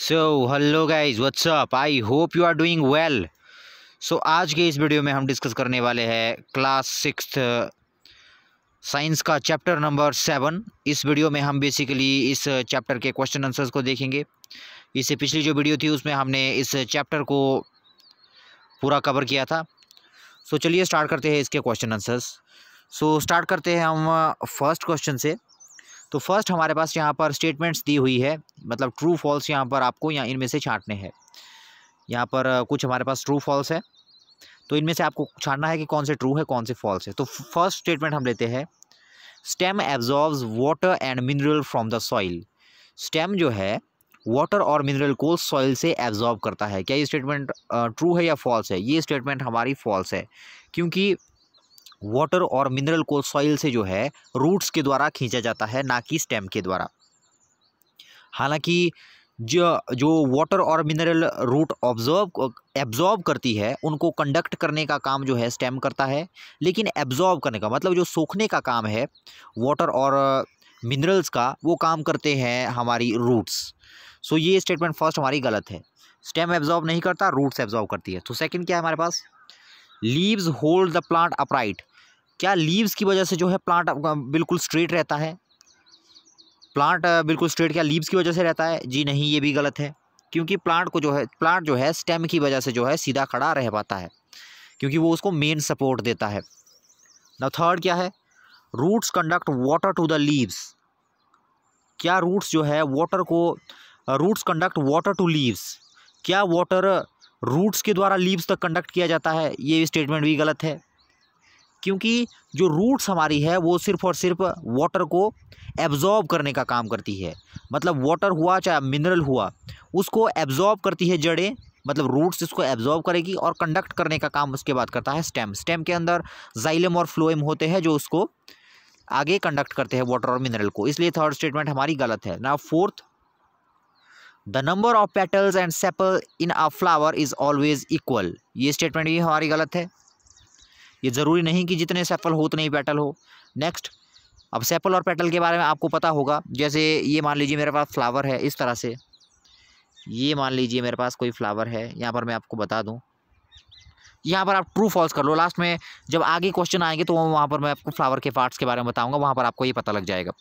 So hello guys, what's up. I hope you are doing well. So आज के इस video में हम डिस्कस करने वाले हैं क्लास 6th साइंस का चैप्टर नंबर 7। इस वीडियो में हम बेसिकली इस चैप्टर के क्वेश्चन आंसर्स को देखेंगे। इससे पिछली जो वीडियो थी उसमें हमने इस चैप्टर को पूरा कवर किया था। सो चलिए स्टार्ट करते हैं इसके क्वेश्चन आंसर्स। सो स्टार्ट करते हैं हम फर्स्ट क्वेश्चन से। तो फर्स्ट हमारे पास यहाँ पर स्टेटमेंट्स दी हुई है, मतलब ट्रू फॉल्स यहाँ पर आपको यहाँ इनमें से छांटने हैं। यहाँ पर कुछ हमारे पास ट्रू फॉल्स है, तो इनमें से आपको छांटना है कि कौन से ट्रू है कौन से फॉल्स है। तो फर्स्ट स्टेटमेंट हम लेते हैं, stem absorbs water and mineral from the soil. Stem जो है वाटर और मिनरल को सॉइल से एब्जॉर्ब करता है। क्या ये स्टेटमेंट ट्रू है या फॉल्स है? ये स्टेटमेंट हमारी फॉल्स है, क्योंकि वाटर और मिनरल को सॉइल से जो है रूट्स के द्वारा खींचा जाता है, ना कि स्टेम के द्वारा। हालांकि जो वाटर और मिनरल रूट एब्जॉर्ब करती है, उनको कंडक्ट करने का काम जो है स्टेम करता है, लेकिन एब्जॉर्ब करने का मतलब जो सोखने का काम है वाटर और मिनरल्स का, वो काम करते हैं हमारी रूट्स। सो ये स्टेटमेंट फर्स्ट हमारी गलत है। स्टेम एब्जॉर्ब नहीं करता, रूट्स एब्जॉर्ब करती है। तो सेकंड क्या है हमारे पास, leaves hold the plant upright. क्या लीव्स की वजह से जो है प्लांट बिल्कुल स्ट्रेट रहता है? प्लांट बिल्कुल स्ट्रेट क्या लीव्स की वजह से रहता है? जी नहीं, ये भी गलत है, क्योंकि प्लांट जो है स्टेम की वजह से जो है सीधा खड़ा रह पाता है, क्योंकि वो उसको मेन सपोर्ट देता है। नाउ थर्ड क्या है, roots conduct water to the leaves. क्या रूट्स जो है roots conduct water to leaves. क्या वाटर रूट्स के द्वारा लीव्स तक कंडक्ट किया जाता है? ये स्टेटमेंट भी गलत है, क्योंकि जो रूट्स हमारी है वो सिर्फ और सिर्फ वाटर को एब्जॉर्ब करने का काम करती है। मतलब वाटर हुआ चाहे मिनरल हुआ, उसको एब्जॉर्ब करती है जड़ें, मतलब रूट्स इसको एब्जॉर्ब करेगी, और कंडक्ट करने का काम उसके बाद करता है स्टेम। स्टेम के अंदर जाइलम और फ्लोएम होते हैं जो उसको आगे कंडक्ट करते हैं वाटर और मिनरल को। इसलिए थर्ड स्टेटमेंट हमारी गलत है। Now fourth, the number of petals and sepal in a flower is always equal. ये स्टेटमेंट भी हमारी गलत है। ये ज़रूरी नहीं कि जितने सेपल हो उतने ही पेटल हो। नेक्स्ट, अब सेपल और पेटल के बारे में आपको पता होगा। जैसे ये मान लीजिए मेरे पास फ्लावर है इस तरह से, ये मान लीजिए मेरे पास कोई फ्लावर है, यहाँ पर मैं आपको बता दूँ, यहाँ पर आप ट्रू फॉल्स कर लो। लास्ट में जब आगे क्वेश्चन आएंगे तो वहाँ पर मैं आपको फ्लावर के पार्ट्स के बारे में बताऊँगा, वहाँ पर आपको ये पता लग जाएगा।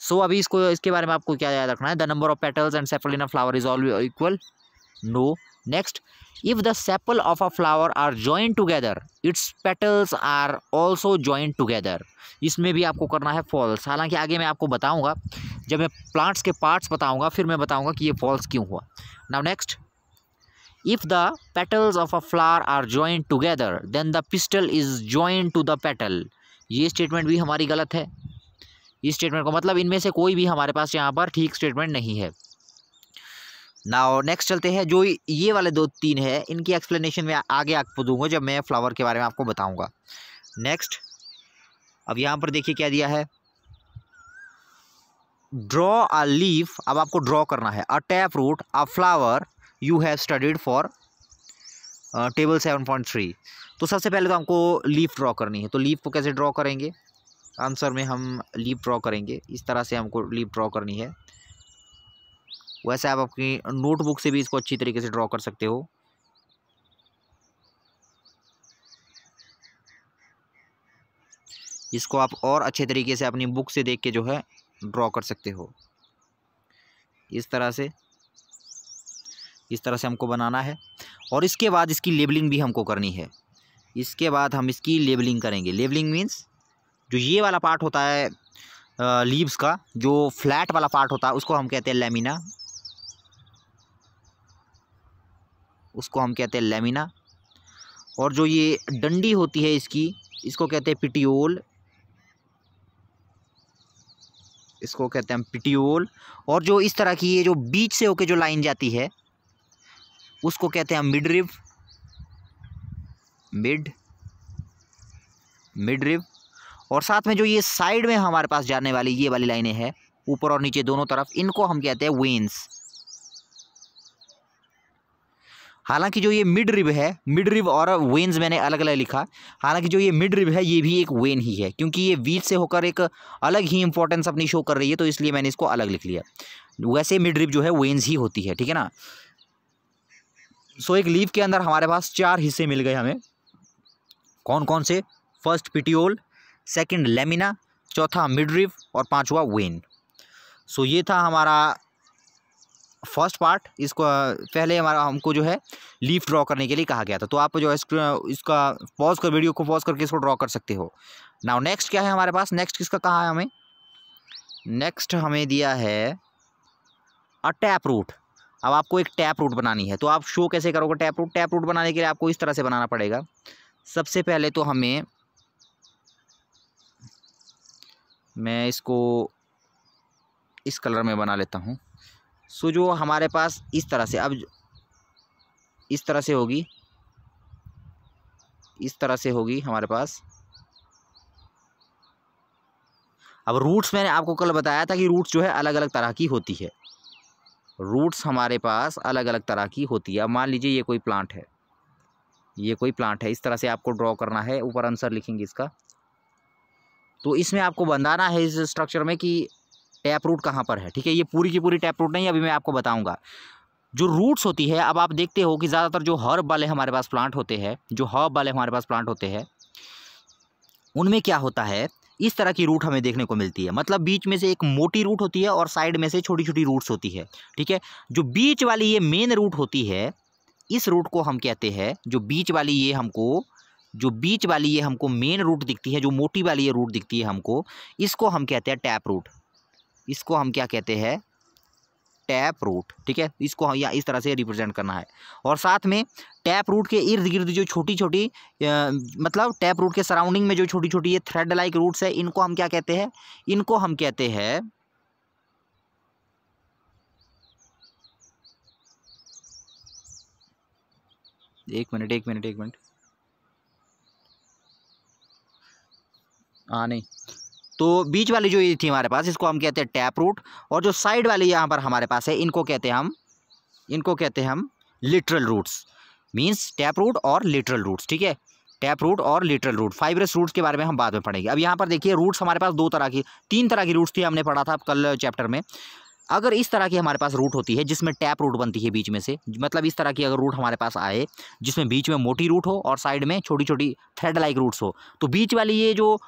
सो अभी इसके बारे में आपको क्या याद रखना है, the number of petals and sepal in a flower is always equal. नो। Next, if the sepal of a flower are joined together, its petals are also joined together। इसमें भी आपको करना है फॉल्स। हालांकि आगे मैं आपको बताऊंगा, जब मैं प्लांट्स के पार्ट्स बताऊंगा फिर मैं बताऊंगा कि ये फॉल्स क्यों हुआ। Now next, if the petals of a flower are joined together then the pistil is joined to the petal। ये स्टेटमेंट भी हमारी गलत है। इस स्टेटमेंट को मतलब इनमें से कोई भी हमारे पास यहाँ पर ठीक स्टेटमेंट नहीं है। नाउ नेक्स्ट चलते हैं, जो ये वाले 2-3 है इनकी एक्सप्लेनेशन में आगे आपको दूंगा जब मैं फ्लावर के बारे में आपको बताऊंगा। नेक्स्ट, अब यहाँ पर देखिए क्या दिया है, ड्रॉ अ लीफ। अब आपको ड्रॉ करना है, a tap root, a flower you have studied for table 7.3। तो सबसे पहले तो हमको लीफ ड्रॉ करनी है। तो लीफ को कैसे ड्रॉ करेंगे? आंसर में हम लीफ ड्रॉ करेंगे, इस तरह से हमको लीफ ड्रॉ करनी है। वैसे आप अपनी नोटबुक से भी इसको अच्छी तरीके से ड्रॉ कर सकते हो। इसको आप और अच्छे तरीके से अपनी बुक से देख के जो है ड्रॉ कर सकते हो। इस तरह से हमको बनाना है, और इसके बाद इसकी लेबलिंग भी हमको करनी है। इसके बाद हम इसकी लेबलिंग करेंगे। लेबलिंग मीन्स जो ये वाला पार्ट होता है लीव्स का, जो फ्लैट वाला पार्ट होता है उसको हम कहते हैं लेमिना, उसको हम कहते हैं लेमिना। और जो ये डंडी होती है इसको कहते हैं पिटियोल, इसको कहते हैं पिटियोल। और जो इस तरह की ये जो बीच से होके जो लाइन जाती है उसको कहते हैं मिडरिव, मिडरिव। और साथ में जो ये साइड में हमारे पास जाने वाली ये वाली लाइनें हैं ऊपर और नीचे दोनों तरफ, इनको हम कहते हैं वेन्स। हालांकि जो ये मिड रिब है, मिड रिब और वेन्स मैंने अलग अलग लिखा, हालांकि जो ये मिड रिब है ये भी एक वेन ही है, क्योंकि ये वीट से होकर एक अलग ही इंपॉर्टेंस अपनी शो कर रही है, तो इसलिए मैंने इसको अलग लिख लिया। वैसे मिड रिब जो है वेन्स ही होती है, ठीक है ना। सो एक लीफ के अंदर हमारे पास 4 हिस्से मिल गए हमें। कौन कौन से? फर्स्ट पिटियोल, सेकंड लेमिना, चौथा मिडरिब और पांचवा वेन। सो ये था हमारा फर्स्ट पार्ट। इसको पहले हमारा हमको जो है लीफ ड्रॉ करने के लिए कहा गया था, तो आप जो है इसका पॉज कर, वीडियो को पॉज करके इसको ड्रॉ कर सकते हो। नाउ नेक्स्ट क्या है हमारे पास? नेक्स्ट किसका कहा है हमें? नेक्स्ट हमें दिया है अ टैप रूट। अब आपको एक टैप रूट बनानी है, तो आप शो कैसे करोगे टैप रूट? टैप रूट बनाने के लिए आपको इस तरह से बनाना पड़ेगा। सबसे पहले तो मैं इसको इस कलर में बना लेता हूँ। सो जो हमारे पास इस तरह से, अब इस तरह से होगी, इस तरह से होगी हमारे पास। अब रूट्स मैंने आपको कल बताया था कि रूट्स जो है अलग अलग तरह की होती है। रूट्स हमारे पास अलग अलग तरह की होती है। अब मान लीजिए ये कोई प्लांट है, ये कोई प्लांट है, इस तरह से आपको ड्रॉ करना है। ऊपर आंसर लिखेंगे इसका। तो इसमें आपको बताना है इस स्ट्रक्चर में कि टैप रूट कहाँ पर है, ठीक है। ये पूरी की पूरी टैप रूट नहीं, अभी मैं आपको बताऊंगा। जो रूट्स होती है, अब आप देखते हो कि ज़्यादातर जो हर्ब वाले हमारे पास प्लांट होते हैं, जो हर्ब वाले हमारे पास प्लांट होते हैं, उनमें क्या होता है, इस तरह की रूट हमें देखने को मिलती है। मतलब बीच में से एक मोटी रूट होती है और साइड में से छोटी छोटी रूट्स होती है, ठीक है। जो बीच वाली ये मेन रूट होती है, इस रूट को हम कहते हैं, जो बीच वाली ये हमको मेन रूट दिखती है, जो मोटी वाली ये रूट दिखती है हमको, इसको हम कहते हैं टैप रूट। इसको हम क्या कहते हैं? टैप रूट, ठीक है। इसको या इस तरह से रिप्रेजेंट करना है। और साथ में टैप रूट के इर्द गिर्द जो छोटी छोटी मतलब टैप रूट के सराउंडिंग में जो छोटी छोटी ये थ्रेड लाइक रूट्स है, इनको हम क्या कहते हैं? इनको हम कहते हैं एक मिनट नहीं, तो बीच वाली जो ये थी हमारे पास, इसको हम कहते हैं टैप रूट। और जो साइड वाली यहाँ पर हमारे पास है, इनको कहते हैं हम literal roots. Means tap root और लिटरल रूट्स, ठीक है। टैप रूट और लिटरल रूट। फाइब्रस रूट्स के बारे में हम बाद में पढ़ेंगे। अब यहाँ पर देखिए रूट्स हमारे पास तीन तरह की रूट्स थी, हमने पढ़ा था कल चैप्टर में। अगर इस तरह की हमारे पास रूट होती है जिसमें टैप रूट बनती है बीच में से, मतलब इस तरह की अगर रूट हमारे पास आए जिसमें बीच में मोटी रूट हो और साइड में छोटी छोटी थ्रेड लाइक रूट्स हो, तो बीच वाली ये जो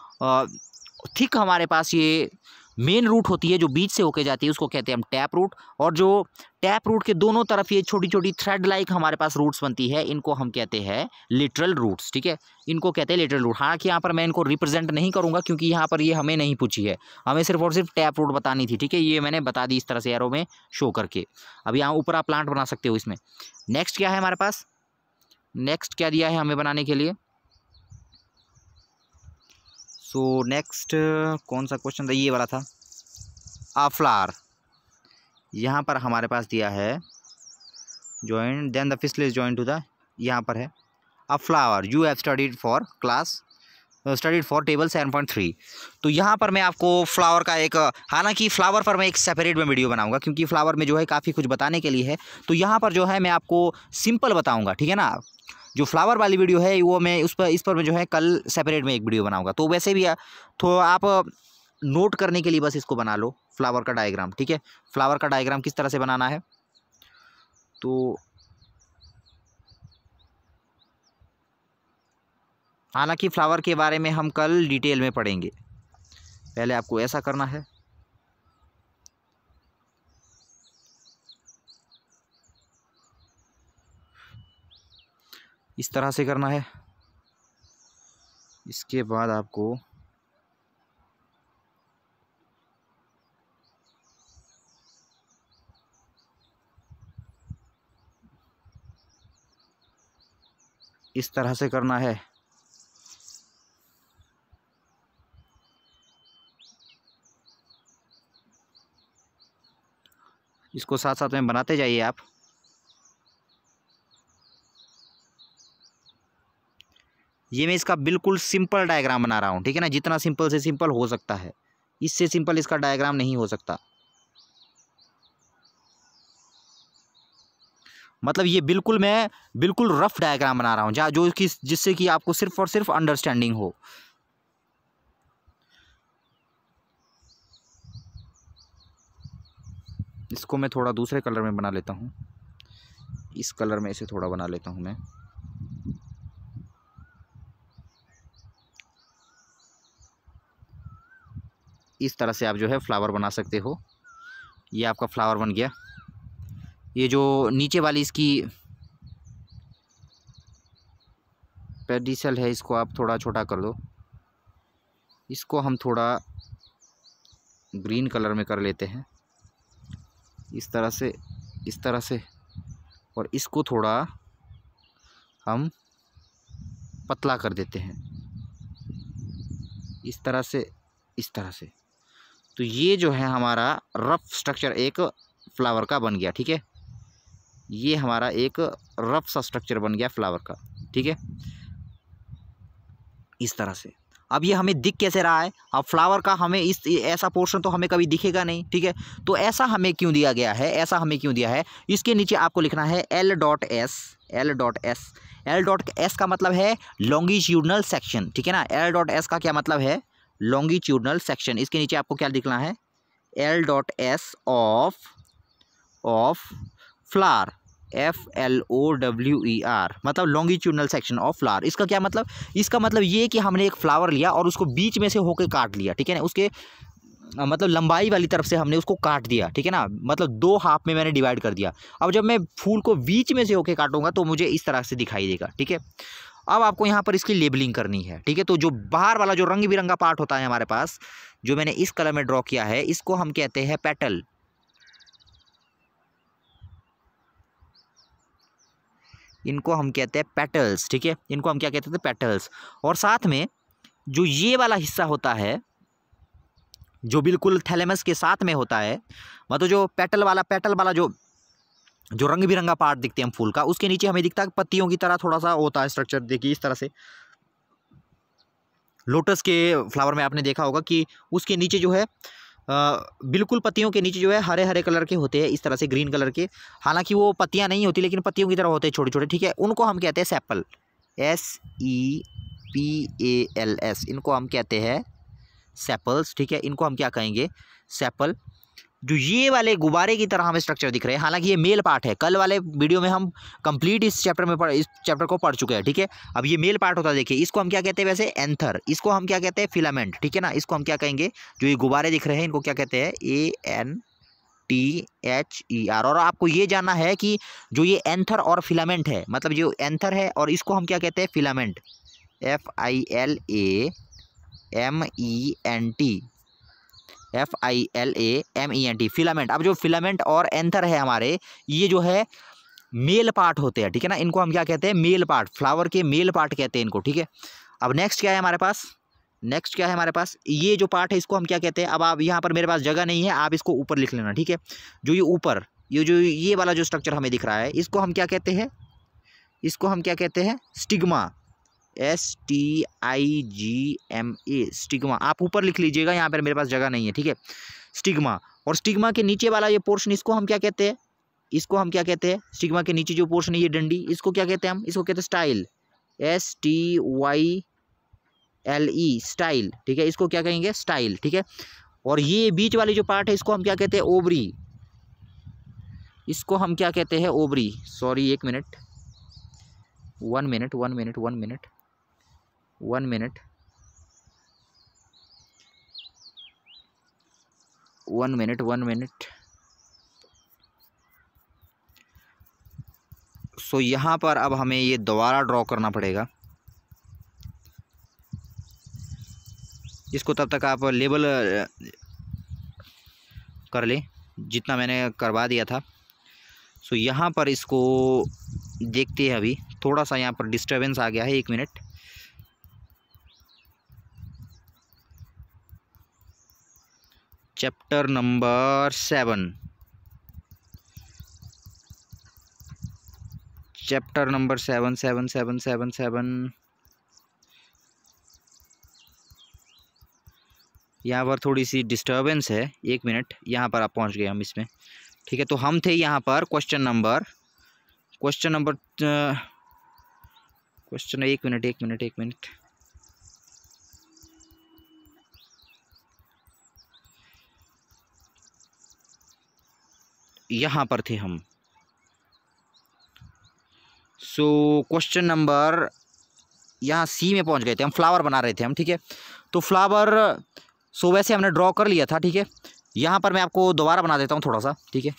थिक हमारे पास ये मेन रूट होती है जो बीच से होके जाती है, उसको कहते हैं हम टैप रूट। और जो टैप रूट के दोनों तरफ ये छोटी छोटी थ्रेड लाइक हमारे पास रूट्स बनती है, इनको हम कहते हैं लिटरल रूट्स, ठीक है। इनको कहते हैं लिटरल रूट। हालांकि यहाँ पर मैं इनको रिप्रेजेंट नहीं करूँगा क्योंकि यहाँ पर ये हमें नहीं पूछी है, हमें सिर्फ और सिर्फ टैप रूट बतानी थी, ठीक है। ये मैंने बता दी इस तरह से एरो में शो करके। अब यहाँ ऊपर आप प्लांट बना सकते हो इसमें। नेक्स्ट क्या है हमारे पास? नेक्स्ट क्या दिया है हमें बनाने के लिए? सो नेक्स्ट कौन सा क्वेश्चन था? ये वाला था, अ फ्लावर। यहाँ पर हमारे पास दिया है join then the fishless join to the, यहाँ पर है a flower you have studied for table 7.3। तो यहाँ पर मैं आपको फ्लावर का एक, हालांकि फ्लावर पर मैं एक सेपरेट में वीडियो बनाऊंगा क्योंकि फ्लावर में जो है काफ़ी कुछ बताने के लिए है। तो यहाँ पर जो है मैं आपको सिंपल बताऊंगा, ठीक है ना। जो फ्लावर वाली वीडियो है वो मैं इस पर मैं जो है कल सेपरेट में एक वीडियो बनाऊंगा। तो वैसे भी तो आप नोट करने के लिए बस इसको बना लो, फ्लावर का डायग्राम, ठीक है। फ्लावर का डायग्राम किस तरह से बनाना है, तो हालांकि फ्लावर के बारे में हम कल डिटेल में पढ़ेंगे। पहले आपको ऐसा करना है, इस तरह से करना है। इसके बाद आपको इस तरह से करना है। इसको साथ साथ में बनाते जाइए आप। ये मैं इसका बिल्कुल सिंपल डायग्राम बना रहा हूँ, ठीक है ना। जितना सिंपल से सिंपल हो सकता है, इससे सिंपल इसका डायग्राम नहीं हो सकता। मतलब ये बिल्कुल मैं बिल्कुल रफ डायग्राम बना रहा हूँ जहाँ जो कि जिससे कि आपको सिर्फ और सिर्फ अंडरस्टैंडिंग हो। इसको मैं थोड़ा दूसरे कलर में बना लेता हूँ, इस कलर में इसे थोड़ा बना लेता हूँ मैं। इस तरह से आप जो है फ्लावर बना सकते हो। ये आपका फ्लावर बन गया। ये जो नीचे वाली इसकी पेडिसल है, इसको आप थोड़ा छोटा कर दो। इसको हम थोड़ा ग्रीन कलर में कर लेते हैं, इस तरह से, इस तरह से। और इसको थोड़ा हम पतला कर देते हैं, इस तरह से, इस तरह से। तो ये जो है हमारा रफ स्ट्रक्चर एक फ्लावर का बन गया, ठीक है। ये हमारा एक रफ सा स्ट्रक्चर बन गया फ्लावर का, ठीक है, इस तरह से। अब ये हमें दिख कैसे रहा है? अब फ्लावर का हमें इस ऐसा पोर्शन तो हमें कभी दिखेगा नहीं, ठीक है। तो ऐसा हमें क्यों दिया गया है, ऐसा हमें क्यों दिया है? इसके नीचे आपको लिखना है L.S। L.S का मतलब है लॉन्गिट्यूडनल सेक्शन, ठीक है ना। L.S का क्या मतलब है? Longitudinal section. इसके नीचे आपको क्या लिखना है? L.S ऑफ फ्लावर, FLOWER, मतलब लॉन्गिट्यूडनल सेक्शन ऑफ फ्लावर। इसका क्या मतलब? इसका मतलब ये कि हमने एक फ्लावर लिया और उसको बीच में से होके काट लिया, ठीक है ना। उसके मतलब लंबाई वाली तरफ से हमने उसको काट दिया, ठीक है ना। मतलब 2 हाफ में मैंने डिवाइड कर दिया। अब जब मैं फूल को बीच में से होके काटूंगा तो मुझे इस तरह से दिखाई देगा, ठीक है। अब आपको यहाँ पर इसकी लेबलिंग करनी है, ठीक है। तो जो बाहर वाला जो रंग बिरंगा पार्ट होता है हमारे पास, जो मैंने इस कलर में ड्रॉ किया है, इसको हम कहते हैं पेटल। इनको हम कहते हैं पेटल्स, ठीक है। इनको हम क्या कहते थे? पेटल्स। और साथ में जो ये वाला हिस्सा होता है, जो बिल्कुल थैलेमस के साथ में होता है, मतलब जो पेटल वाला जो जो रंग बिरंगा पार्ट दिखते हैं हम फूल का, उसके नीचे हमें दिखता है पत्तियों की तरह थोड़ा सा होता है स्ट्रक्चर। देखिए इस तरह से लोटस के फ्लावर में आपने देखा होगा कि उसके नीचे जो है बिल्कुल पत्तियों के नीचे जो है हरे हरे कलर के होते हैं, इस तरह से ग्रीन कलर के। हालांकि वो पत्तियां नहीं होती, लेकिन पत्तियों की तरह होते हैं छोटे छोटे, ठीक है। उनको हम कहते हैं सेपल, SEPALS। इनको हम कहते हैं सेपल्स, ठीक है। इनको हम क्या कहेंगे? सेपल। जो ये वाले गुब्बारे की तरह हमें स्ट्रक्चर दिख रहे हैं, हालांकि ये मेल पार्ट है। कल वाले वीडियो में हम कंप्लीट इस चैप्टर को पढ़ चुके हैं, ठीक है। अब ये मेल पार्ट होता है, देखिए इसको हम क्या कहते हैं वैसे? एंथर। इसको हम क्या कहते हैं? फिलामेंट, ठीक है ना। इसको हम क्या कहेंगे? जो ये गुब्बारे दिख रहे हैं इनको क्या कहते हैं? ANTHER। और आपको ये जानना है कि जो ये एंथर और फिलामेंट है, मतलब जो एंथर है और इसको हम क्या कहते हैं? Filament, FILAMENT, filament. अब जो फिलामेंट और एंथर है हमारे, ये जो है मेल पार्ट होते हैं, ठीक है ना। इनको हम क्या कहते हैं? Male part. फ्लावर के मेल पार्ट कहते हैं इनको, ठीक है। अब नेक्स्ट क्या है हमारे पास? नेक्स्ट क्या है हमारे पास? ये जो पार्ट है इसको हम क्या कहते हैं? अब आप यहाँ पर, मेरे पास जगह नहीं है, आप इसको ऊपर लिख लेना, ठीक है। जो ये ऊपर ये वाला जो स्ट्रक्चर हमें दिख रहा है, इसको हम क्या कहते हैं? इसको हम क्या कहते हैं? Stigma, STIGMA, stigma. आप ऊपर लिख लीजिएगा, यहाँ पर मेरे पास जगह नहीं है, ठीक है। स्टिग्मा। और स्टिग्मा के नीचे वाला ये पोर्शन, इसको हम क्या कहते हैं? इसको हम क्या कहते हैं? स्टिग्मा के नीचे जो पोर्शन है, ये डंडी, इसको क्या कहते हैं हम? इसको कहते हैं स्टाइल, STYLE, स्टाइल, ठीक है। इसको क्या कहेंगे? स्टाइल, ठीक है। और ये बीच वाली जो पार्ट है, इसको हम क्या कहते हैं? ओवरी। इसको हम क्या कहते हैं? Ovary. Sorry, 1 minute, 1 minute, 1 minute, 1 minute, 1 minute, 1 minute, 1 minute. So यहाँ पर अब हमें ये दोबारा ड्रॉ करना पड़ेगा। इसको तब तक आप लेबल कर लें जितना मैंने करवा दिया था। सो यहाँ पर इसको देखते हैं। अभी थोड़ा सा यहाँ पर डिस्टर्बेंस आ गया है, 1 minute. Chapter number 7, chapter number 7, 7, 7, 7, 7। यहाँ पर थोड़ी सी डिस्टर्बेंस है, 1 मिनट। यहाँ पर आप पहुँच गए हम इसमें, ठीक है। तो हम थे यहाँ पर क्वेश्चन क्वेश्चन नंबर क्वेश्चन, एक मिनट। यहाँ पर थे हम। सो क्वेश्चन नंबर यहाँ सी में पहुँच गए थे हम, फ्लावर बना रहे थे हम, ठीक है। तो फ्लावर वैसे हमने ड्रॉ कर लिया था, ठीक है। यहाँ पर मैं आपको दोबारा बना देता हूँ थोड़ा सा, ठीक है।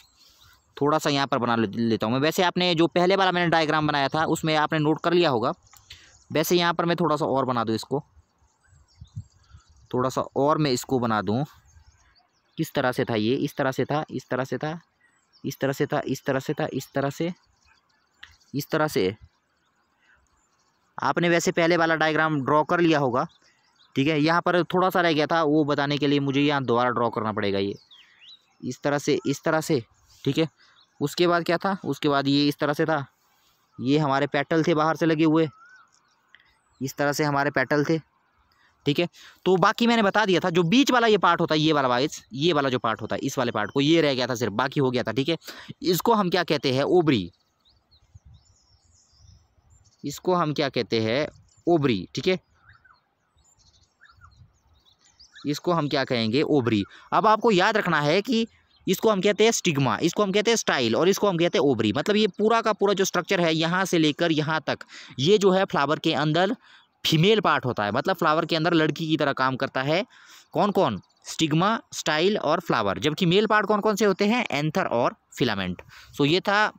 थोड़ा सा यहाँ पर बना लेता हूँ मैं। वैसे आपने जो पहले वाला मैंने डायग्राम बनाया था उसमें आपने नोट कर लिया होगा। वैसे यहाँ पर मैं थोड़ा सा और बना दूँ इसको, थोड़ा सा और मैं इसको बना दूँ। किस तरह से था ये? इस तरह से था, इस तरह से था, इस तरह से था, इस तरह से था, इस तरह से, इस तरह से। आपने वैसे पहले वाला डायग्राम ड्रॉ कर लिया होगा, ठीक है। यहाँ पर थोड़ा सा रह गया था, वो बताने के लिए मुझे यहाँ दोबारा ड्रॉ करना पड़ेगा। ये इस तरह से, इस तरह से, ठीक है। उसके बाद क्या था? उसके बाद ये इस तरह से था। ये हमारे पेटल थे बाहर से लगे हुए, इस तरह से हमारे पेटल थे, ठीक है। तो बाकी मैंने बता दिया था, जो बीच वाला ये पार्ट होता है, ये वाला वाइज, ये वाला जो पार्ट होता है, इस वाले पार्ट को, ये रह गया था सिर्फ, बाकी हो गया था, ठीक है। इसको हम क्या कहते हैं? ओबरी। इसको हम क्या कहते हैं? ओबरी, ठीक है। इसको हम क्या कहेंगे? ओबरी। अब आपको याद रखना है कि इसको हम कहते हैं स्टिग्मा, इसको हम कहते हैं स्टाइल, और इसको हम कहते हैं ओबरी। मतलब ये पूरा का पूरा जो स्ट्रक्चर है यहाँ से लेकर यहाँ तक, ये जो है फ्लावर के अंदर फीमेल पार्ट होता है। मतलब फ्लावर के अंदर लड़की की तरह काम करता है। कौन कौन? स्टिग्मा, स्टाइल और फ्लावर। जबकि मेल पार्ट कौन कौन से होते हैं? एंथर और फिलामेंट। सो ये था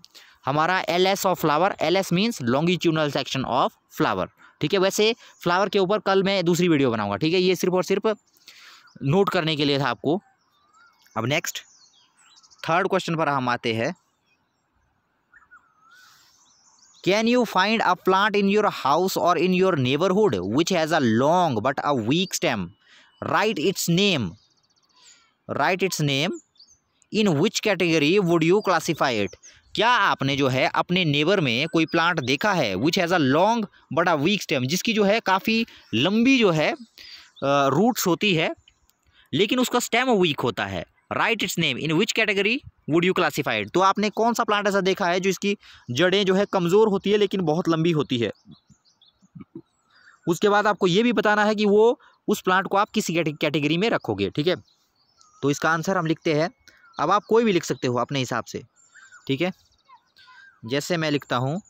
हमारा LS of flower. LS means longitudinal section of flower, ठीक है। वैसे फ्लावर के ऊपर कल मैं दूसरी वीडियो बनाऊंगा, ठीक है। ये सिर्फ और सिर्फ नोट करने के लिए था आपको। अब नेक्स्ट थर्ड क्वेश्चन पर हम आते हैं। Can you find a plant in your house और in your neighbourhood which has a long but a weak stem? Write its name. Write its name. In which category would you classify it? क्या आपने जो है अपने neighbour में कोई plant देखा है विच has a long but a weak stem, जिसकी जो है काफ़ी लंबी जो है रूट्स होती है, लेकिन उसका स्टेम वीक होता है? Right its name. In which category would you classified? तो आपने कौन सा प्लांट ऐसा देखा है जो इसकी जड़ें जो है कमज़ोर होती है लेकिन बहुत लंबी होती है? उसके बाद आपको ये भी बताना है कि वो उस प्लांट को आप किस कैटेगरी में रखोगे, ठीक है। तो इसका आंसर हम लिखते हैं। अब आप कोई भी लिख सकते हो अपने हिसाब से, ठीक है। जैसे मैं लिखता हूँ,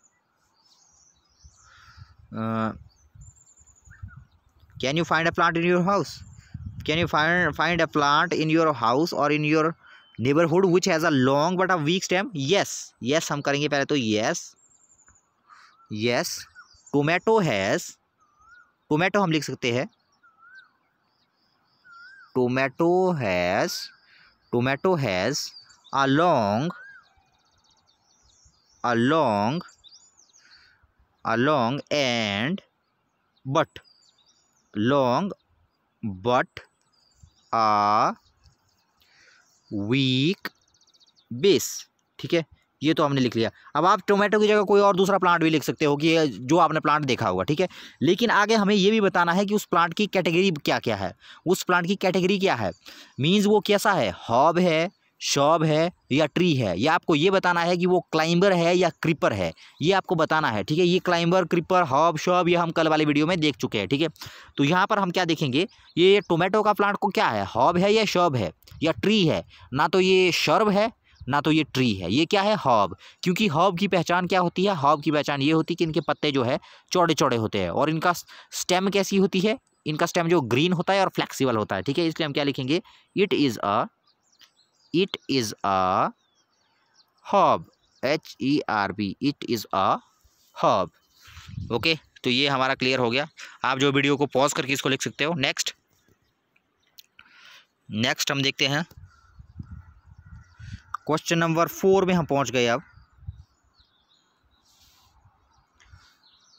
can you find a plant in your house? Can you find a plant in your house or in your neighborhood which has a long but a weak stem? Yes हम करेंगे पहले तो yes tomato हम लिख सकते हैं tomato has a long and but a weak base, ठीक है। ये तो हमने लिख लिया। अब आप टोमेटो की जगह कोई और दूसरा प्लांट भी लिख सकते हो कि जो आपने प्लांट देखा होगा, ठीक है। लेकिन आगे हमें ये भी बताना है कि उस प्लांट की कैटेगरी क्या क्या है। उस प्लांट की कैटेगरी क्या है? मीन्स वो कैसा है? हॉब है, शॉब है या ट्री है? या आपको ये बताना है कि वो क्लाइंबर है या क्रीपर है, ये आपको बताना है, ठीक है। ये क्लाइंबर, क्रीपर, हॉब, शॉब ये हम कल वाली वीडियो में देख चुके हैं, ठीक है। तो यहाँ पर हम क्या देखेंगे? ये टोमेटो का प्लांट को क्या है? हॉब है या शॉब है या ट्री है? ना तो ये शर्ब है ना तो ये ट्री है, ये क्या है? हॉब। क्योंकि हॉब की पहचान क्या होती है? हॉब की पहचान ये होती है कि इनके पत्ते जो है चौड़े चौड़े होते हैं, और इनका स्टेम कैसी होती है? इनका स्टेम जो ग्रीन होता है और फ्लेक्सिबल होता है, ठीक है। इसलिए हम क्या लिखेंगे? It is a hob, HERB, it is a hob. Okay, तो ये हमारा क्लियर हो गया। आप जो वीडियो को पॉज करके इसको लिख सकते हो। नेक्स्ट हम देखते हैं क्वेश्चन नंबर 4 में हम पहुंच गए। अब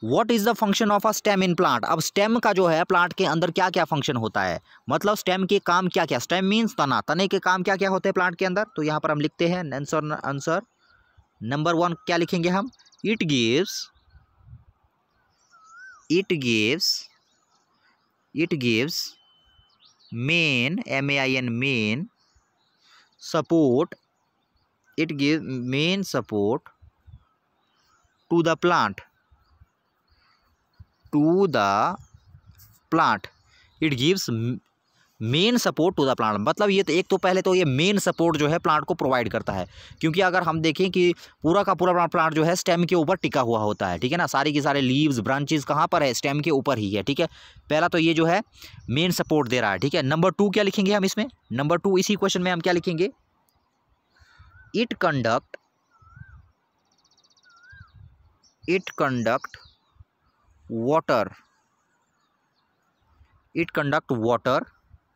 what is the function of a stem in plant? अब स्टेम का जो है प्लांट के अंदर क्या क्या फंक्शन होता है, मतलब स्टेम के काम क्या क्या? स्टेम मीन्स तना, तने के काम क्या क्या होते हैं प्लांट के अंदर? तो यहाँ पर हम लिखते हैं आंसर नंबर 1 क्या लिखेंगे हम? It gives main, MAIN, main support. It give main support to the plant, to the plant, it gives main support to the plant. मतलब ये तो एक तो पहले तो ये मेन सपोर्ट जो है प्लांट को प्रोवाइड करता है, क्योंकि अगर हम देखें कि पूरा का पूरा प्लांट जो है स्टेम के ऊपर टिका हुआ होता है, ठीक है ना। सारी की सारे लीव्स ब्रांचेस कहाँ पर है, स्टेम के ऊपर ही है, ठीक है। पहला तो ये जो है मेन सपोर्ट दे रहा है, ठीक है। नंबर 2 क्या लिखेंगे हम इसमें, नंबर 2 इसी क्वेश्चन में हम क्या लिखेंगे, it conduct water, it conduct water,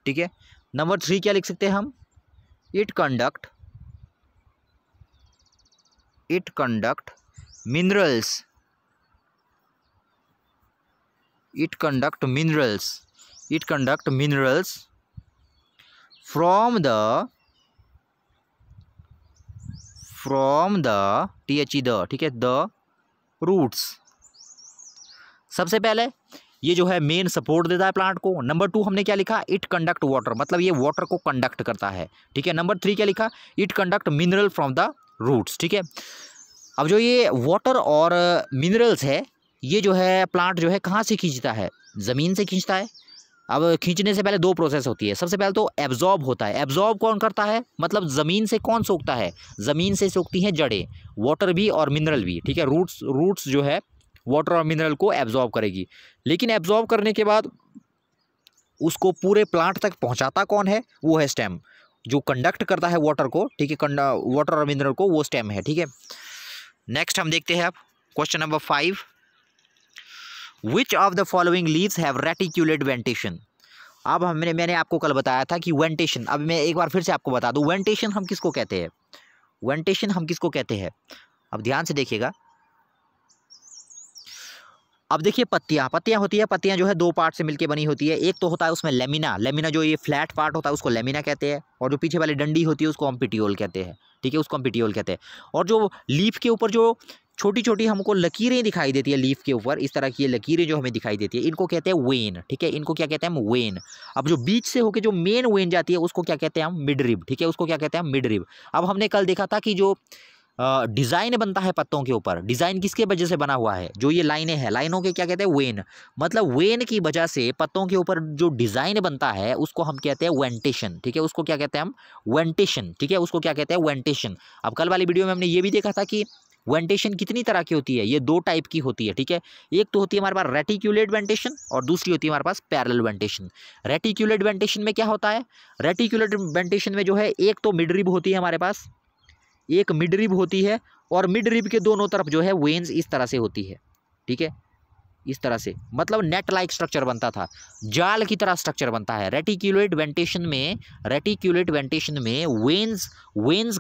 ठीक है। नंबर 3 क्या लिख सकते हैं हम, it conduct minerals, it conduct minerals from the THE the, ठीक है, द रूट्स। सबसे पहले ये जो है मेन सपोर्ट देता है प्लांट को। नंबर 2 हमने क्या लिखा, इट कंडक्ट वाटर, मतलब ये वाटर को कंडक्ट करता है, ठीक है। नंबर 3 क्या लिखा, it conduct mineral from the roots, ठीक है। अब जो ये वाटर और मिनरल्स है, ये जो है प्लांट जो है कहाँ से खींचता है, ज़मीन से खींचता है। अब खींचने से पहले 2 प्रोसेस होती है। सबसे पहले तो एब्जॉर्ब होता है। एब्जॉर्ब कौन करता है, मतलब ज़मीन से कौन सोखता है, ज़मीन से सोखती हैं जड़ें, वाटर भी और मिनरल भी, ठीक है। रूट्स जो है वाटर और मिनरल को एब्जॉर्ब करेगी। लेकिन एब्जॉर्ब करने के बाद उसको पूरे प्लांट तक पहुंचाता कौन है, वो है स्टेम। जो कंडक्ट करता है वाटर को, ठीक है, वाटर और मिनरल को, वो स्टेम है, ठीक है। नेक्स्ट हम देखते हैं अब question number 5, which of the following leaves have reticulate venation. अब मैंने आपको कल बताया था कि वेंटेशन, अब मैं एक बार फिर से आपको बता दूं, वेंटेशन हम किसको कहते हैं, वेंटेशन हम किसको कहते हैं। अब ध्यान से देखिएगा, अब देखिए पत्तियां होती है, पत्तियां जो है 2 पार्ट से मिलकर बनी होती है। एक तो होता है उसमें लेमिना जो ये फ्लैट पार्ट होता है उसको लेमिना कहते हैं, और जो पीछे वाली डंडी होती है उसको हम पेटियोल कहते हैं, ठीक है, उसको हम पेटियोल कहते हैं। और जो लीफ के ऊपर जो छोटी छोटी हमको लकीरें दिखाई देती है लीफ के ऊपर, इस तरह की ये लकीरें जो हमें दिखाई देती है, इनको कहते हैं वेन, ठीक है, इनको क्या कहते हैं हम, वेन। अब जो बीच से होकर जो मेन वेन जाती है उसको क्या कहते हैं हम, मिडरिब, ठीक है, उसको क्या कहते हैं हम, मिडरिब। अब हमने कल देखा था कि जो डिज़ाइन बनता है पत्तों के ऊपर, डिज़ाइन किसके वजह से बना हुआ है, जो ये लाइनें हैं, लाइनों के क्या कहते हैं, वेन। मतलब वेन की वजह से पत्तों के ऊपर जो डिज़ाइन बनता है उसको हम कहते हैं वेंटेशन, ठीक है, उसको क्या कहते हैं हम, वेंटेशन, ठीक है, उसको क्या कहते हैं, वेंटेशन। अब कल वाली वीडियो में हमने ये भी देखा था कि वेंटेशन कितनी तरह की होती है, ये 2 टाइप की होती है, ठीक है। एक तो होती है हमारे पास रेटिक्यूलेट वेंटेशन और दूसरी होती है हमारे पास पैरेलल वेंटेशन। रेटिक्यूलेट वेंटेशन में क्या होता है, रेटिक्यूलेट वेंटेशन में जो है एक तो मिडरिब होती है हमारे पास, एक मिडरिब होती है, और मिडरिब के दोनों तरफ जो है वेन्स इस तरह से होती है, ठीक है, इस तरह से, मतलब नेट लाइक स्ट्रक्चर बनता था, जाल की तरह स्ट्रक्चर बनता है। रेटिक्यूलेट वेंटेशन में वेन्स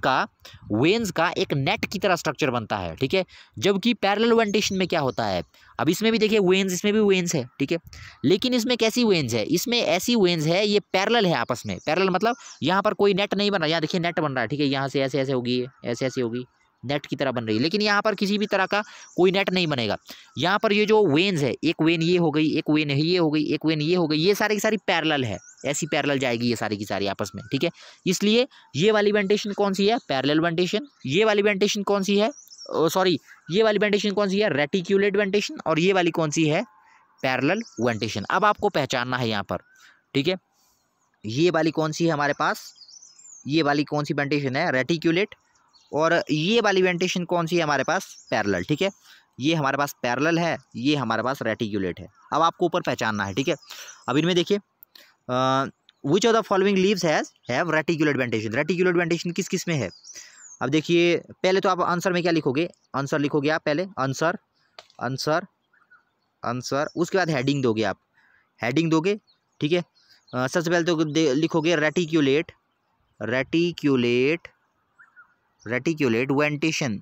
का एक नेट की तरह स्ट्रक्चर बनता है, ठीक है। जबकि पैरेलल वेंटेशन में क्या होता है, अब इसमें भी देखिए वेन्स, इसमें भी वेन्स है, ठीक है, लेकिन इसमें कैसी वेन्स है, इसमें ऐसी वेन्स है, ये पैरेलल है आपस में। पैरेलल मतलब यहाँ पर कोई नेट नहीं बन रहा, यहाँ देखिए नेट बन रहा है, ठीक है, यहाँ से ऐसे ऐसे होगी, ऐसे ऐसे होगी, नेट की तरह बन रही है, लेकिन यहाँ पर किसी भी तरह का कोई नेट नहीं बनेगा। यहाँ पर ये जो वेन्स है, एक वेन ये हो गई, एक वेन ये हो गई, एक वेन ये हो गई, ये सारी की सारी पैरेलल है, ऐसी पैरेलल जाएगी ये सारी की सारी आपस में, ठीक है। इसलिए ये वाली वेंटेशन कौन सी है, पैरेलल वेंटेशन। ये वाली वेंटेशन कौन सी है, ये वाली वेंटेशन कौन सी है, रेटिक्यूलेट वेंटेशन। और ये वाली कौन सी है, पैरेलल वेंटेशन। अब आपको पहचानना है यहाँ पर, ठीक है, ये वाली कौन सी है हमारे पास, ये वाली कौन सी वेंटेशन है, रेटिक्यूलेट, और ये वाली वेंटेशन कौन सी है हमारे पास, पैरेलल, ठीक है। ये हमारे पास पैरेलल है, ये हमारे पास रेटिक्यूलेट है। अब आपको ऊपर पहचानना है, ठीक है। अब इनमें देखिए, which of the following leaves have reticulate venation. Reticulate venation किस किस में है। अब देखिए, पहले तो आप आंसर में क्या लिखोगे, आंसर लिखोगे आप पहले, आंसर, उसके बाद हेडिंग दोगे आप, हेडिंग दोगे, ठीक है। सबसे पहले तो लिखोगे रेटिक्यूलेट वेंटेशन,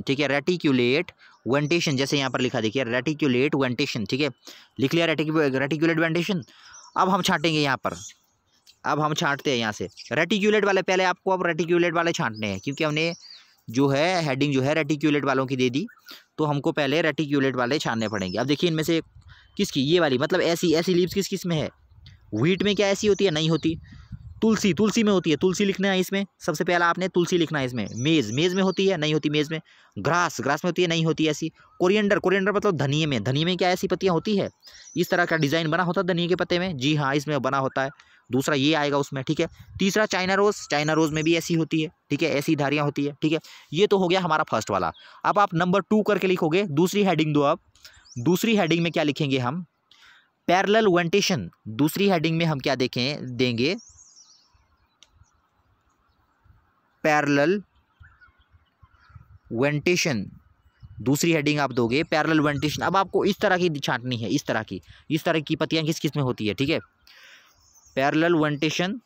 ठीक है, रेटिक्यूलेट वेंटेशन, जैसे यहाँ पर लिखा देखिए रेटिक्यूलेट वेंटेशन, ठीक है, लिख लिया रेटिक्यूलेट वेंटेशन। अब हम छांटेंगे यहाँ पर, अब हम छांटते हैं यहाँ से रेटिक्यूलेट वाले, पहले आपको अब रेटिक्यूलेट वाले छांटने हैं, क्योंकि हमने जो है हेडिंग जो है रेटिक्यूलेट वालों की दे दी, तो हमको पहले रेटिक्यूलेट वाले छानने पड़ेंगे। अब देखिए इनमें से किसकी, ये वाली, मतलब ऐसी लीव्स किस किस में है, व्हीट में क्या ऐसी होती है, नहीं होती, तुलसी, तुलसी में होती है, तुलसी लिखना है इसमें, सबसे पहला आपने तुलसी लिखना है इसमें। मेज, मेज में होती है, नहीं होती मेज में। ग्रास, ग्रास में होती है, नहीं होती ऐसी। कोरिएंडर, कोरिएंडर मतलब धनिये में, धनिये में क्या ऐसी पत्तियां होती है, इस तरह का डिजाइन बना होता है धनिये के पत्ते में, जी हाँ इसमें बना होता है। दूसरा ये आएगा उसमें, ठीक है। तीसरा चाइना रोज, चाइना रोज में भी ऐसी होती है, ठीक है, ऐसी धारियां होती है, ठीक है। ये तो हो गया हमारा फर्स्ट वाला। अब आप नंबर 2 करके लिखोगे, दूसरी हेडिंग दो आप। दूसरी हेडिंग में क्या लिखेंगे हम, पैरेलल वेंटेशन। दूसरी हेडिंग में हम क्या देंगे, पैरेलल वेंटेशन। दूसरी हेडिंग आप दोगे पैरेलल वेंटेशन। अब आपको इस तरह की छांटनी है, इस तरह की पत्तियां किस किस में होती है, ठीक है, पैरेलल वेंटेशन।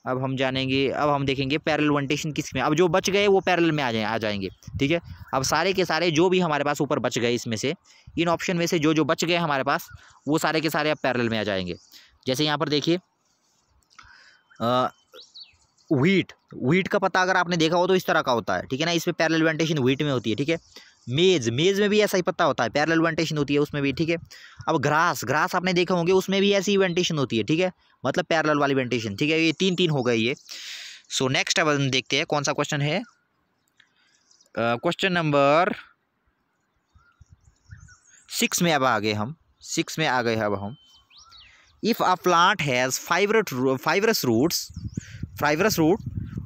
अब हम जानेंगे, अब हम देखेंगे पैरेलल वेंटेशन किस में। अब जो बच गए वो पैरेलल में आ जाएंगे, ठीक है। अब सारे के सारे जो भी हमारे पास ऊपर बच गए इसमें से, इन ऑप्शन में से जो जो बच गए हमारे पास, वो सारे के सारे अब पैरेलल में आ जाएंगे। जैसे यहाँ पर देखिए व्हीट, व्हीट का पत्ता अगर आपने देखा हो तो इस तरह का होता है, ठीक है ना, इसमें पैरेलल वेंटेशन व्हीट में होती है, ठीक है। मेज, मेज में भी ऐसा ही पत्ता होता है, पैरेलल वेंटेशन होती है उसमें भी, ठीक है। अब ग्रास, ग्रास आपने देखा होंगे उसमें भी ऐसी वेंटेशन होती है, ठीक है, मतलब पैरेलल वाली वेंटेशन, ठीक है। ये 3 हो गए ये। सो नेक्स्ट अब हम देखते हैं कौन सा क्वेश्चन है, क्वेश्चन नंबर 6 में अब आ गए हम, 6 में आ गए अब हम। If a plant has fibrous root,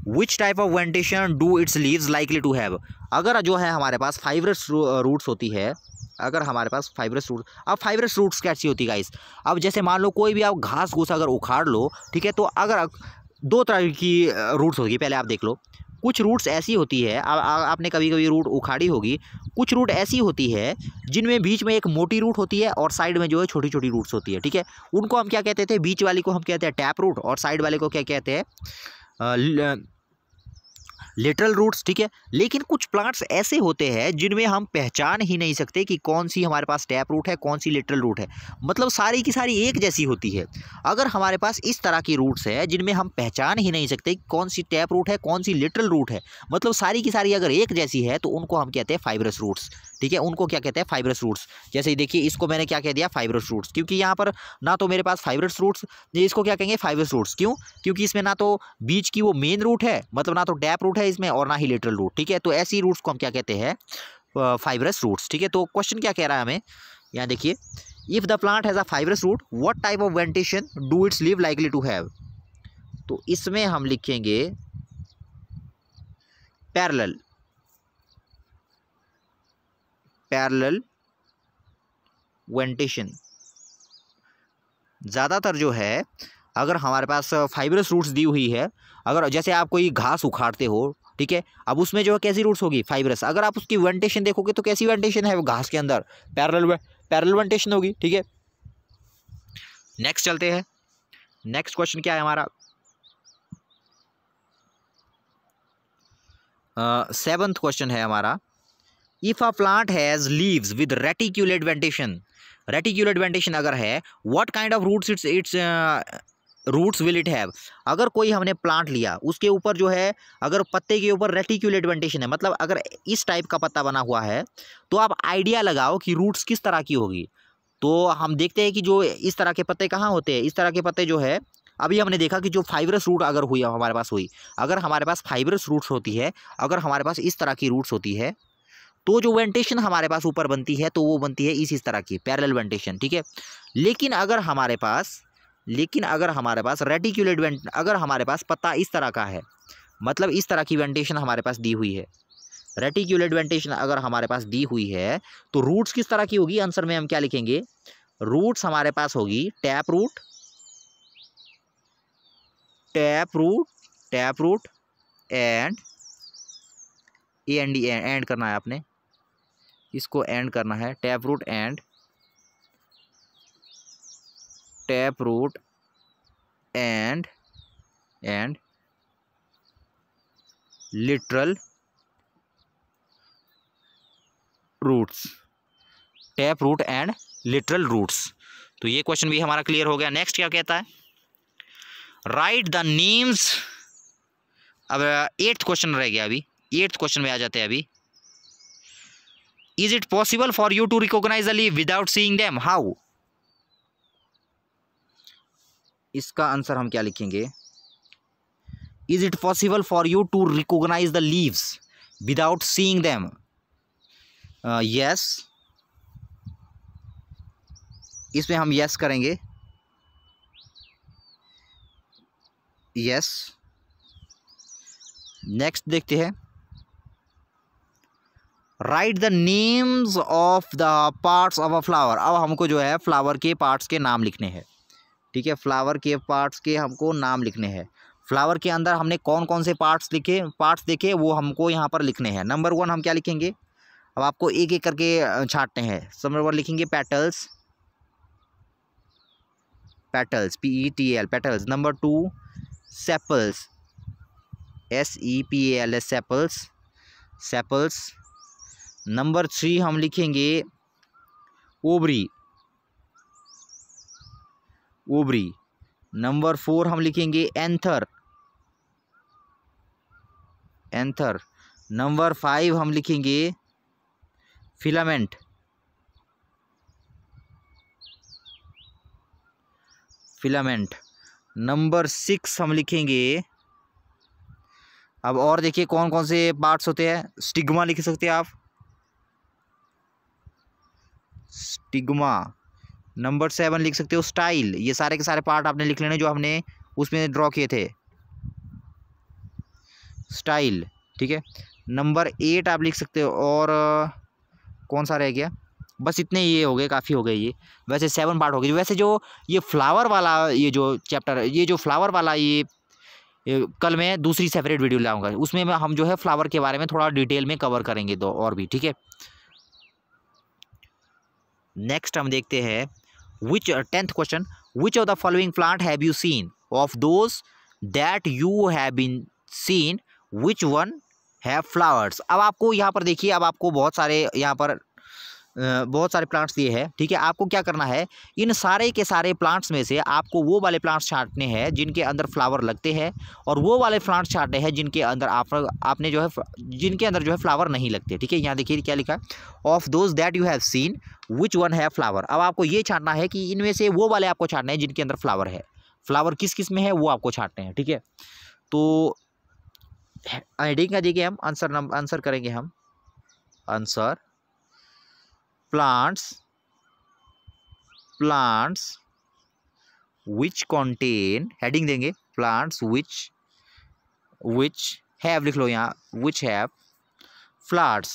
which type of vegetation do its leaves likely to have? अगर जो है हमारे पास फाइबरस रूट्स होती है, अगर हमारे पास फाइबरस रूट, अब फाइबरस रूट्स कैसी होती है गाइस, अब जैसे मान लो कोई भी आप घास घूस अगर उखाड़ लो, ठीक है, तो अगर 2 तरह की रूट्स होगी, पहले आप देख लो। कुछ रूट्स ऐसी होती है, आपने कभी कभी रूट उखाड़ी होगी, कुछ रूट ऐसी होती है जिनमें बीच में एक मोटी रूट होती है और साइड में जो है छोटी छोटी रूट्स होती है, ठीक है। उनको हम क्या कहते थे, बीच वाली को हम कहते हैं टैप रूट और साइड वाले को क्या कहते हैं, लिटरल रूट्स, ठीक है। लेकिन कुछ प्लांट्स ऐसे होते हैं जिनमें हम पहचान ही नहीं सकते कि कौन सी हमारे पास टैप रूट है, कौन सी लिटरल रूट है, मतलब सारी की सारी एक जैसी होती है। अगर हमारे पास इस तरह की रूट्स है जिनमें हम पहचान ही नहीं सकते कौन सी टैप रूट है, कौन सी लिटरल रूट है, मतलब सारी की सारी अगर एक जैसी है, तो उनको हम कहते हैं फाइबरस रूट्स, ठीक है। उनको क्या कहते हैं, फाइबरस रूट्स। जैसे देखिए इसको मैंने क्या कह दिया, फाइबरस रूट्स, क्योंकि यहाँ पर ना तो मेरे पास फाइबरस रूट्स, इसको क्या कहेंगे, फाइबरस रूट्स। क्यों, क्योंकि इसमें ना तो बीच की वो मेन रूट है, मतलब ना तो टैप रूट है इसमें, और ना ही लिटरल रूट, ठीक है। तो ऐसी रूट्स को हम क्या कहते हैं, फाइबरस रूट्स, ठीक है। तो क्वेश्चन क्या कह रहा है हमें, यहाँ देखिए, if the plant has a fibrous root, what type of venation do its leave likely to have? तो इसमें हम लिखेंगे पैरेलल, पैरेलल वेंटेशन। ज़्यादातर जो है अगर हमारे पास फाइबरस रूट्स दी हुई है, अगर जैसे आप कोई घास उखाड़ते हो, ठीक है, अब उसमें जो है कैसी रूट्स होगी, फाइबरस। अगर आप उसकी वेंटेशन देखोगे तो कैसी वेंटेशन है वो घास के अंदर, पैरेलल वेंटेशन होगी, ठीक है। नेक्स्ट चलते हैं, नेक्स्ट क्वेश्चन क्या है हमारा, 7th क्वेश्चन है हमारा। If a plant has leaves with reticulate venation, reticulate venation अगर है, what kind of roots its roots will it have? अगर कोई हमने प्लांट लिया, उसके ऊपर जो है अगर पत्ते के ऊपर रेटिकुलेट वेंटेशन है, मतलब अगर इस टाइप का पत्ता बना हुआ है, तो आप आइडिया लगाओ कि रूट्स किस तरह की होगी। तो हम देखते हैं कि जो इस तरह के पत्ते कहाँ होते हैं, इस तरह के पत्ते जो है, अभी हमने देखा कि जो फाइबरस रूट अगर हुई हमारे पास हुई, अगर हमारे पास फाइबरस रूट्स होती है, अगर हमारे पास इस तरह की रूट्स होती है, तो जो वेंटेशन हमारे पास ऊपर बनती है, तो वो बनती है इस तरह की पैरेलल वेंटेशन, ठीक है। लेकिन अगर हमारे पास रेटिकुलेट अगर हमारे पास पत्ता इस तरह का है, मतलब इस तरह की वेंटेशन हमारे पास दी हुई है, रेटिकुलेट वेंटेशन अगर हमारे पास दी हुई है, तो रूट्स किस तरह की होगी, आंसर में हम क्या लिखेंगे, रूट्स हमारे पास होगी tap root, tap root, tap root and and करना है आपने, इसको एंड करना है, tap root and tap root and literal roots, tap root and literal roots. तो ये क्वेश्चन भी हमारा क्लियर हो गया। नेक्स्ट क्या कहता है, राइट द नेम्स। अब 8th क्वेश्चन रह गया, अभी 8th क्वेश्चन में आ जाते हैं अभी। Is it possible for you to recognise the leaf without seeing them, how? इसका आंसर हम क्या लिखेंगे? Is it possible for you to recognise the leaves without seeing them? Yes, इसमें हम यस करेंगे। यस। नेक्स्ट देखते हैं, right the names of the parts of a flower. अब हमको जो है फ्लावर के पार्ट्स के नाम लिखने हैं, ठीक है, फ्लावर के पार्ट्स के हमको नाम लिखने हैं। फ्लावर के अंदर हमने कौन कौन से पार्ट्स देखे वो हमको यहाँ पर लिखने हैं। नंबर 1 हम क्या लिखेंगे? अब आपको एक एक करके छांटने हैं। नंबर 1 लिखेंगे petals, petals PETL petals. Number 2 sepals, SEPALS sepals, sepals. Number 3 हम लिखेंगे ओवरी, ओवरी। नंबर 4 हम लिखेंगे एंथर, एंथर। नंबर 5 हम लिखेंगे फिलामेंट, फिलामेंट। नंबर 6 हम लिखेंगे, अब और देखिए कौन कौन से पार्ट्स होते हैं। स्टिग्मा लिख सकते हैं आप, स्टिग्मा। नंबर 7 लिख सकते हो स्टाइल। ये सारे के सारे पार्ट आपने लिख लेने जो हमने उसमें ड्रॉ किए थे, स्टाइल, ठीक है। नंबर 8 आप लिख सकते हो, और कौन सा रह गया? बस इतने ये हो गए, काफ़ी हो गए ये। वैसे 7 पार्ट हो गए। वैसे जो ये फ्लावर वाला ये जो चैप्टर है, ये जो फ्लावर वाला ये कल मैं दूसरी सेपरेट वीडियो लाऊंगा, उसमें हम जो है फ्लावर के बारे में थोड़ा डिटेल में कवर करेंगे दो और भी, ठीक है। नेक्स्ट हम देखते हैं which 10th question, which of the following plant have you seen? Of those that you have been seen which one have flowers? अब आपको यहाँ पर देखिए, अब आपको बहुत सारे यहाँ पर बहुत सारे प्लांट्स दिए हैं, ठीक है। आपको क्या करना है, इन सारे के सारे प्लांट्स में से आपको वो वाले प्लांट्स छांटने हैं जिनके अंदर फ्लावर लगते हैं, और वो वाले प्लांट्स छांटने हैं जिनके अंदर आपने जो है जिनके अंदर जो है फ्लावर नहीं लगते, ठीक है। यहाँ देखिए क्या लिखा है, of those that you have seen which one have flower. अब आपको ये छांटना है कि इनमें से वो वाले आपको छांटने हैं जिनके अंदर फ्लावर है। फ्लावर किस किस में है वो आपको छांटने हैं, ठीक है। तो हेडिंग का देखिए हम आंसर करेंगे हम, answer plants which contain, heading देंगे plants which have, लिख लो यहाँ which have flowers,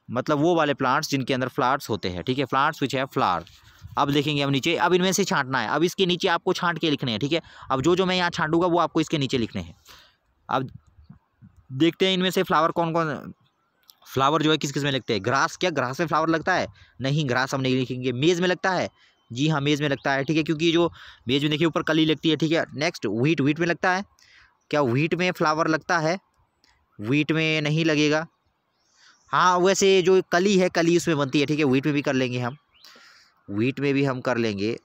मतलब वो वाले प्लांट्स जिनके अंदर फ्लावर्स होते हैं, ठीक है। Plants which have flower। अब देखेंगे हम नीचे, अब इनमें से छांटना है। अब इसके नीचे आपको छांट के लिखने हैं, ठीक है। अब जो मैं यहाँ छांटूंगा वो आपको इसके नीचे लिखने हैं। अब देखते हैं इनमें से फ्लावर कौन कौन, फ्लावर जो है किस किस में लगते हैं। ग्रास, क्या ग्रास में फ्लावर लगता है? नहीं, ग्रास हम नहीं लिखेंगे। मेज़ में लगता है? जी हाँ, मेज़ में लगता है, ठीक है, क्योंकि जो मेज़ में देखिए ऊपर कली लगती है, ठीक है। नेक्स्ट व्हीट, व्हीट में लगता है? क्या व्हीट में फ्लावर लगता है? व्हीट में नहीं लगेगा। हाँ, वैसे जो कली है, कली उसमें बनती है, ठीक है। व्हीट में भी कर लेंगे हम, व्हीट में भी हम कर लेंगे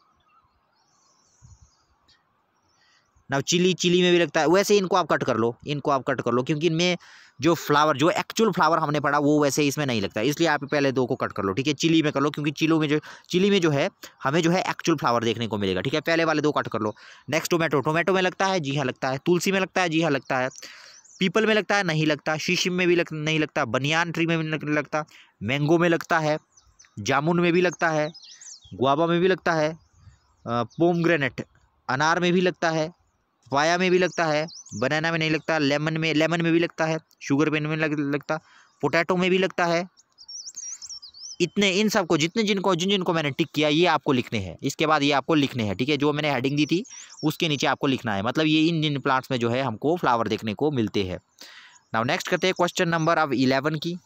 ना। चिली में भी लगता है। वैसे इनको आप कट कर लो, इनको आप कट कर लो, क्योंकि इनमें जो फ्लावर, जो एक्चुअल फ्लावर हमने पढ़ा वो वैसे इसमें नहीं लगता है, इसलिए आप पहले 2 को कट कर लो, ठीक है। चिली में कर लो, क्योंकि चिली में जो है हमें जो है एक्चुअल फ्लावर देखने को मिलेगा, ठीक है। पहले वाले 2 कट कर लो। नेक्स्ट टोमेटो, टोमेटो में लगता है? जी हाँ लगता है। तुलसी में लगता है? जी हाँ लगता है। पीपल में लगता है? नहीं लगता। शीशम में भी नहीं लगता। बनियान ट्री में भी नहीं लगता। मैंगो में लगता है। जामुन में भी लगता है। गुआवा में भी लगता है। पोमग्रेनेट, अनार में भी लगता है। पाया में भी लगता है। बनाना में नहीं लगता। लेमन में भी लगता है। शुगर पेन में लगता। पोटैटो में भी लगता है। इतने, इन सबको जिनको मैंने टिक किया ये आपको लिखने हैं। इसके बाद ये आपको लिखने हैं, ठीक है। जो मैंने हेडिंग दी थी उसके नीचे आपको लिखना है, मतलब ये इन प्लांट्स में जो है हमको फ्लावर देखने को मिलते हैं। नाउ नेक्स्ट करते हैं क्वेश्चन नंबर अब 11 की।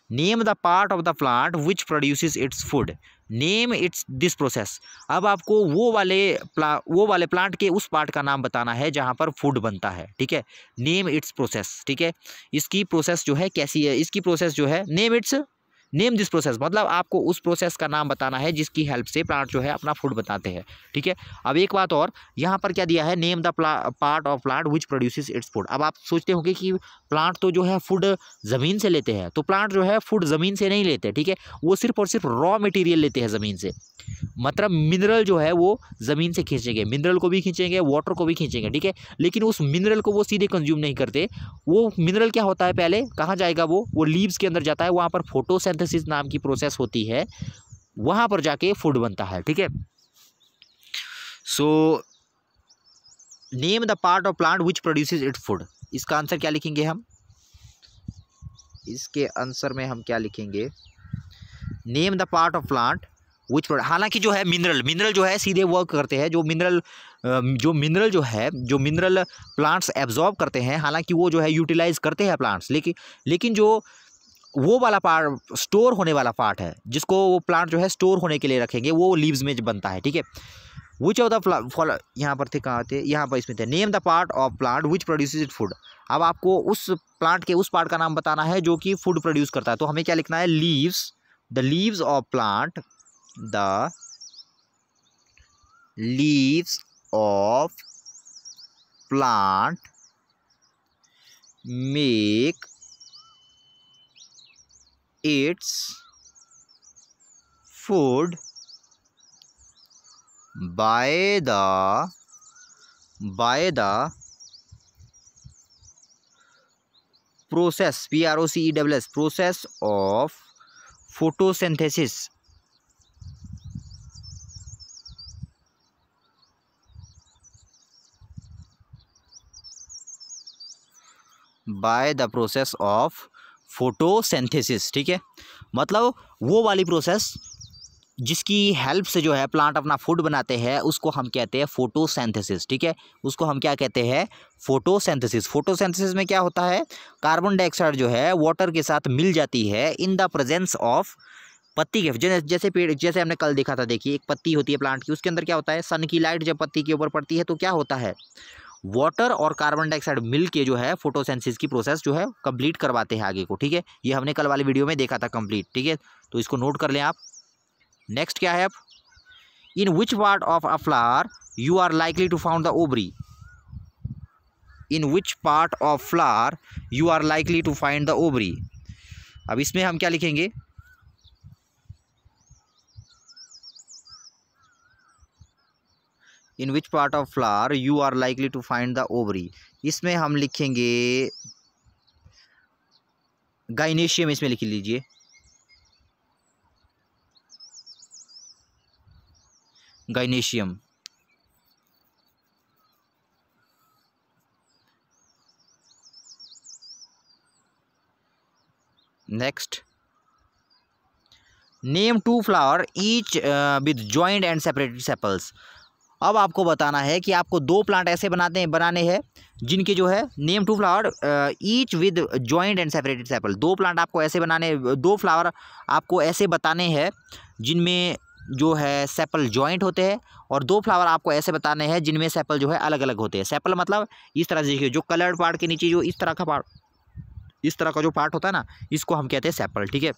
Name the part of the plant which produces its food, name it's this process. अब आपको वो वाले प्लांट के उस पार्ट का नाम बताना है जहाँ पर फूड बनता है, ठीक है। नेम इट्स प्रोसेस, ठीक है। इसकी प्रोसेस जो है कैसी है, इसकी प्रोसेस जो है name it's name this process मतलब आपको उस प्रोसेस का नाम बताना है जिसकी हेल्प से प्लांट जो है अपना फूड बनाते हैं, ठीक है। अब एक बात और, यहाँ पर क्या दिया है, name the part of plant which produces its food. अब आप सोचते होंगे कि प्लांट तो जो है फूड ज़मीन से लेते हैं, तो प्लांट जो है फूड ज़मीन से नहीं लेते, ठीक है, वो सिर्फ और सिर्फ रॉ मटेरियल लेते हैं ज़मीन से। मतलब मिनरल जो है वो ज़मीन से खींचेंगे, मिनरल को भी खींचेंगे, वाटर को भी खींचेंगे, ठीक है, लेकिन उस मिनरल को वो सीधे कंज्यूम नहीं करते। वो मिनरल क्या होता है, पहले कहाँ जाएगा, वो लीव्स के अंदर जाता है, वहाँ पर फोटोसिंथेसिस नाम की प्रोसेस होती है, वहाँ पर जाके फूड बनता है, ठीक है। So name the part of plant which produces it food. इसका आंसर क्या लिखेंगे हम, इसके आंसर में हम क्या लिखेंगे, name the part of plant which. हालांकि जो है मिनरल जो है सीधे वर्क करते हैं, जो मिनरल प्लांट्स एब्जॉर्ब करते हैं, हालांकि वो जो है यूटिलाइज करते हैं प्लांट्स, लेकिन जो वो वाला पार्ट स्टोर होने वाला पार्ट है, जिसको वो प्लांट जो है स्टोर होने के लिए रखेंगे, वो लीव्स में बनता है, ठीक है। विच ऑफ द यहाँ पर थे, कहाँ थे, यहाँ पर इसमें थे, name the part of plant which produces it food. अब आपको उस प्लांट के उस पार्ट का नाम बताना है जो कि फूड प्रोड्यूस करता है, तो हमें क्या लिखना है, leaves, the leaves of plant, the leaves of plant make its food by the process, PROCESS, process of photosynthesis. By the process of photosynthesis, ठीक है। मतलब वो वाली प्रोसेस जिसकी हेल्प से जो है प्लांट अपना फूड बनाते हैं, उसको हम कहते हैं फोटोसिंथेसिस, ठीक है, उसको हम क्या कहते हैं, फोटोसिंथेसिस। फोटोसिंथेसिस में क्या होता है, कार्बन डाइऑक्साइड जो है वाटर के साथ मिल जाती है इन द प्रेजेंस ऑफ पत्ती के, जैसे पेड़, जैसे हमने कल देखा था, देखिए एक पत्ती होती है प्लांट की, उसके अंदर क्या होता है, सन की लाइट जब पत्ती के ऊपर पड़ती है तो क्या होता है, वाटर और कार्बन डाइऑक्साइड मिल के जो है फोटोसिंथेसिस की प्रोसेस जो है कंप्लीट करवाते हैं आगे को, ठीक है। ये हमने कल वाली वीडियो में देखा था कंप्लीट, ठीक है, तो इसको नोट कर लें आप। नेक्स्ट क्या है, अब in which part of a flower you are likely to found the ovary. In which part of flower you are likely to find the ovary. अब इसमें हम क्या लिखेंगे, in which part of flower you are likely to find the ovary. इसमें हम लिखेंगे gynoecium, इसमें लिख लीजिए, gynoecium. Next, name two flower each with joint and separated sepals. अब आपको बताना है कि आपको दो प्लांट ऐसे बनाने हैं जिनके जो है, name two flower each with joint and separated sepal. दो प्लांट आपको ऐसे बनाने, दो फ्लावर आपको ऐसे बताने हैं जिनमें जो है सेपल जॉइंट होते हैं, और दो फ्लावर आपको ऐसे बताने हैं जिनमें सेपल जो है अलग अलग होते हैं। सेपल मतलब इस तरह से देखिए, जो कलर्ड पार्ट के नीचे जो इस तरह का पार्ट, इस तरह का जो पार्ट होता है ना, इसको हम कहते हैं सेपल, ठीक है।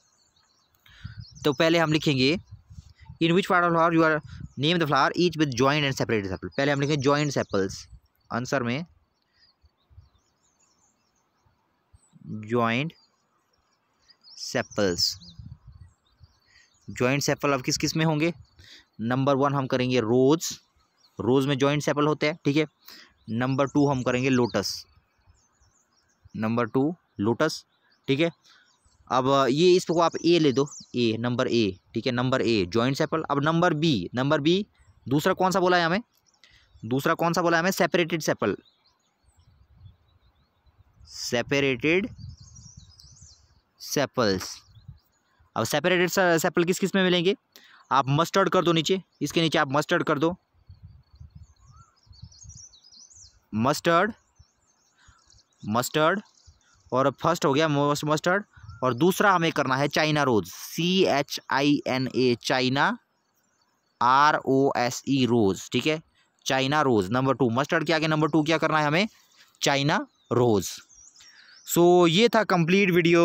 तो पहले हम लिखेंगे in which part of flower you are name the flower each with joint and separated sepal. पहले हम लिखेंगे जॉइंट सेपल्स, आंसर में जॉइंट सेपल्स। जॉइंट सेपल अब किस किस में होंगे, नंबर 1 हम करेंगे रोज, रोज में जॉइंट सेपल होते हैं, ठीक है। नंबर 2 हम करेंगे लोटस, नंबर 2 लोटस, ठीक है। अब ये इसको आप ए ले दो, ए, नंबर ए, ठीक है, नंबर ए जॉइंट सेपल। अब नंबर बी दूसरा कौन सा बोला है हमें, दूसरा कौन सा बोला है हमें, सेपरेटेड सेपल, सेपरेटेड सेपल्स। अब सेपरेटेड सेपल किस किस में मिलेंगे, आप मस्टर्ड कर दो नीचे, इसके नीचे आप मस्टर्ड कर दो, मस्टर्ड, मस्टर्ड, और फर्स्ट हो गया मस्टर्ड, और दूसरा हमें करना है China rose, CHINA, China, ROSE rose, ठीक है, चाइना रोज। नंबर 2 मस्टर्ड के आगे नंबर 2 क्या करना है हमें, चाइना रोज। सो ये था कंप्लीट वीडियो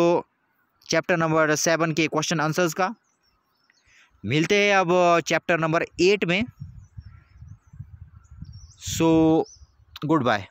चैप्टर नंबर 7 के क्वेश्चन आंसर्स का। मिलते हैं अब चैप्टर नंबर 8 में। So good bye.